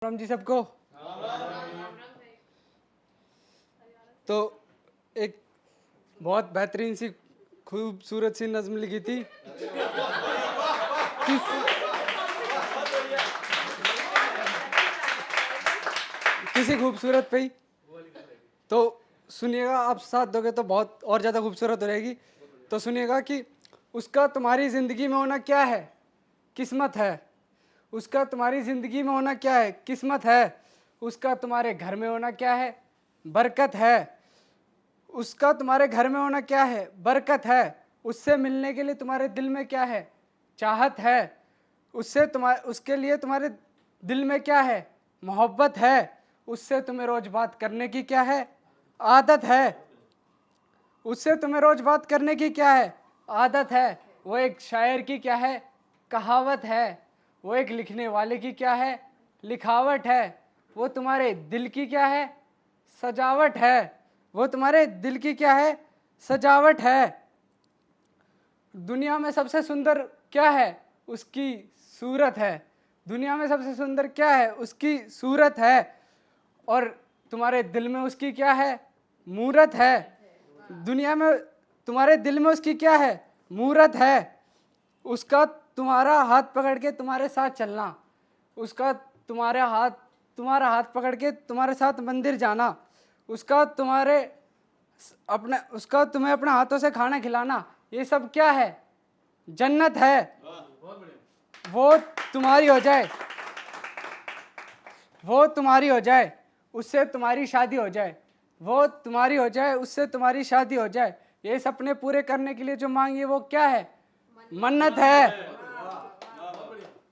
राम जी सबको। तो एक बहुत बेहतरीन सी खूबसूरत सी नज्म लिखी थी किसी खूबसूरत पे ही। तो सुनिएगा, आप साथ दोगे तो बहुत और ज़्यादा खूबसूरत हो जाएगी। तो सुनिएगा कि उसका तुम्हारी ज़िंदगी में होना क्या है, किस्मत है। उसका तुम्हारी ज़िंदगी में होना क्या है, किस्मत है। उसका तुम्हारे घर में होना क्या है, बरकत है। उसका तुम्हारे घर में होना क्या है, बरकत है। उससे मिलने के लिए तुम्हारे दिल में क्या है, चाहत है। उसके लिए तुम्हारे दिल में क्या है, मोहब्बत है। उससे तुम्हें रोज़ बात करने की क्या है, आदत है। उससे तुम्हें रोज़ बात करने की क्या है, आदत है। वो एक शायर की क्या है, कहावत है। वो एक लिखने वाले की क्या है, लिखावट है। वो तुम्हारे दिल की क्या है, सजावट है। वो तुम्हारे दिल की क्या है, सजावट है। दुनिया में सबसे सुंदर क्या है, उसकी सूरत है। दुनिया में सबसे सुंदर क्या है, उसकी सूरत है। और तुम्हारे दिल में उसकी क्या है, मूरत है। दुनिया में तुम्हारे दिल में उसकी क्या है, मूरत है। उसका तुम्हारा हाथ पकड़ के तुम्हारे साथ चलना, उसका तुम्हारा हाथ पकड़ के तुम्हारे साथ मंदिर जाना, उसका तुम्हें अपने हाथों से खाना खिलाना, ये सब क्या है, जन्नत है। वो तुम्हारी हो जाए, वो तुम्हारी हो जाए, उससे तुम्हारी शादी हो जाए। वो तुम्हारी हो जाए, उससे तुम्हारी शादी हो जाए। ये सपने पूरे करने के लिए जो मांगिए वो क्या है, मन्नत है।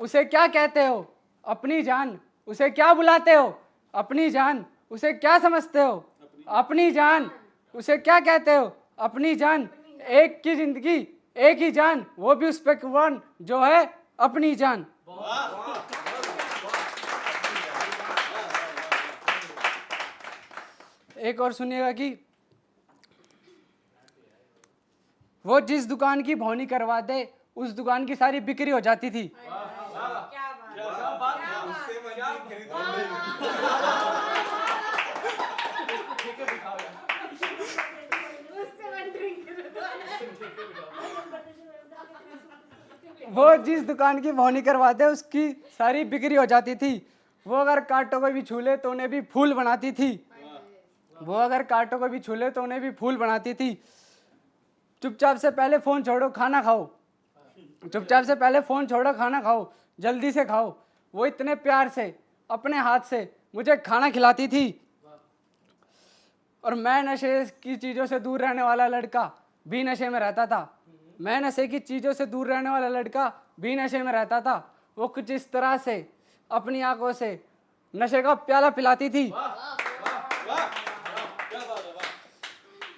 उसे क्या कहते हो, अपनी जान। उसे क्या बुलाते हो, अपनी जान। उसे क्या समझते हो, अपनी जान। उसे क्या कहते हो, अपनी जान। एक की जिंदगी एक ही जान, वो भी उस पे कुर्बान जो है अपनी जान। एक और सुनिएगा कि वो जिस दुकान की भौनी करवा दे, उस दुकान की सारी बिक्री हो जाती थी। वो जिस दुकान की भौनी करवा दे, उसकी सारी बिक्री हो जाती थी। वो अगर कांटों को भी छूले तो उन्हें भी फूल बनाती थी। वो अगर कांटों को भी छूले तो उन्हें भी फूल बनाती थी। चुपचाप से पहले फोन छोड़ो, खाना खाओ। चुपचाप से पहले फोन छोड़ो, खाना खाओ, जल्दी से खाओ। वो इतने प्यार से अपने हाथ से मुझे खाना खिलाती थी। और मैं नशे की चीज़ों से दूर रहने वाला लड़का भी नशे में रहता था। मैं नशे की चीज़ों से दूर रहने वाला लड़का भी नशे में रहता था। वो कुछ इस तरह से अपनी आंखों से नशे का प्याला पिलाती थी।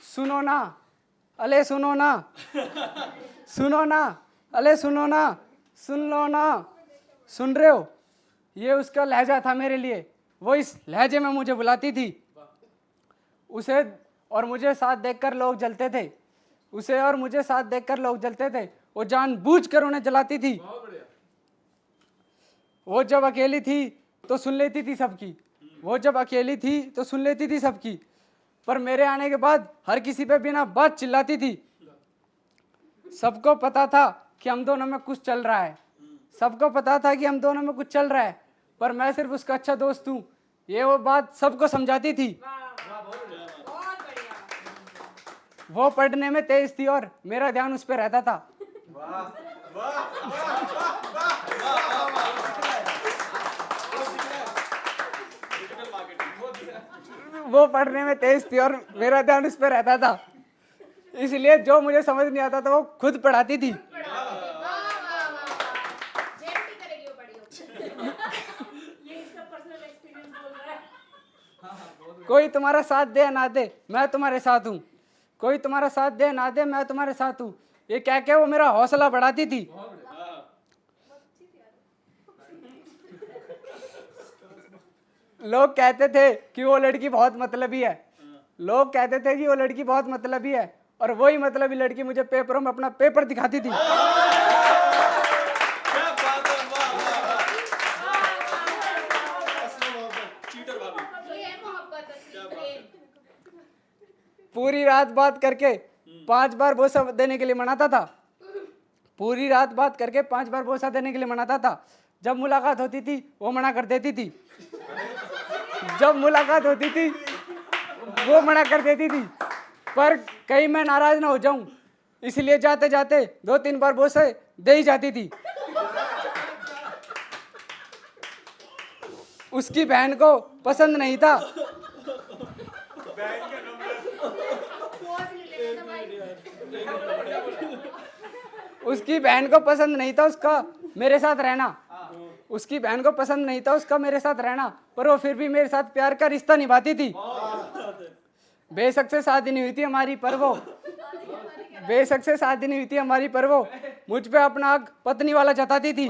सुनो ना, अले सुनो ना, सुनो ना, अले सुनो ना, सुन लो ना। सुन रहे हो, ये उसका लहजा था मेरे लिए। वो इस लहजे में मुझे बुलाती थी। उसे और मुझे साथ देखकर लोग जलते थे। उसे और मुझे साथ देखकर लोग जलते थे। वो जानबूझकर उन्हें जलाती थी। वो जब अकेली थी तो सुन लेती थी सबकी। वो जब अकेली थी तो सुन लेती थी सबकी। पर मेरे आने के बाद हर किसी पे बिना बात चिल्लाती थी। सबको पता था कि हम दोनों में कुछ चल रहा है। सबको पता था कि हम दोनों में कुछ चल रहा है, पर मैं सिर्फ उसका अच्छा दोस्त हूँ, ये वो बात सबको समझाती थी। वो पढ़ने में तेज थी और मेरा ध्यान उस पर रहता था। वो पढ़ने में तेज थी और मेरा ध्यान उस पर रहता था। इसलिए जो मुझे समझ नहीं आता था वो खुद पढ़ाती थी। कोई तुम्हारा साथ दे या ना दे, मैं तुम्हारे साथ हूँ। कोई तुम्हारा साथ दे ना दे, मैं तुम्हारे साथ हूँ। ये कह के वो मेरा हौसला बढ़ाती थी। लोग कहते थे कि वो लड़की बहुत मतलबी है। लोग कहते थे कि वो लड़की बहुत मतलबी है, और वही मतलबी लड़की मुझे पेपरों में अपना पेपर दिखाती थी। पूरी रात बात करके 5 बार बोसा देने के लिए मनाता था। पूरी रात बात करके 5 बार बोसा देने के लिए मनाता था। जब मुलाकात होती थी वो मना कर देती थी। जब मुलाकात होती थी वो मना कर देती थी, पर कहीं मैं नाराज ना हो जाऊं इसलिए जाते जाते 2-3 बार बोसे दे ही जाती थी। उसकी बहन को पसंद नहीं था। उसकी बहन को पसंद नहीं था उसका मेरे साथ रहना। उसकी बहन को पसंद नहीं था उसका मेरे साथ रहना, पर वो फिर भी मेरे साथ प्यार का रिश्ता निभाती थी। बेशक से शादी नहीं हुई थी हमारी, पर वो बेशक से शादी नहीं हुई थी हमारी, पर वो मुझ पे अपना हक पत्नी वाला जताती थी।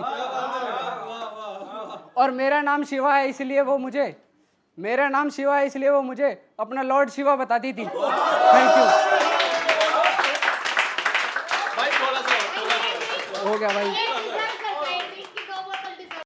और मेरा नाम शिवा है इसलिए वो मुझे अपना लॉर्ड शिवा बताती थी। Thank you. हो गया भाई।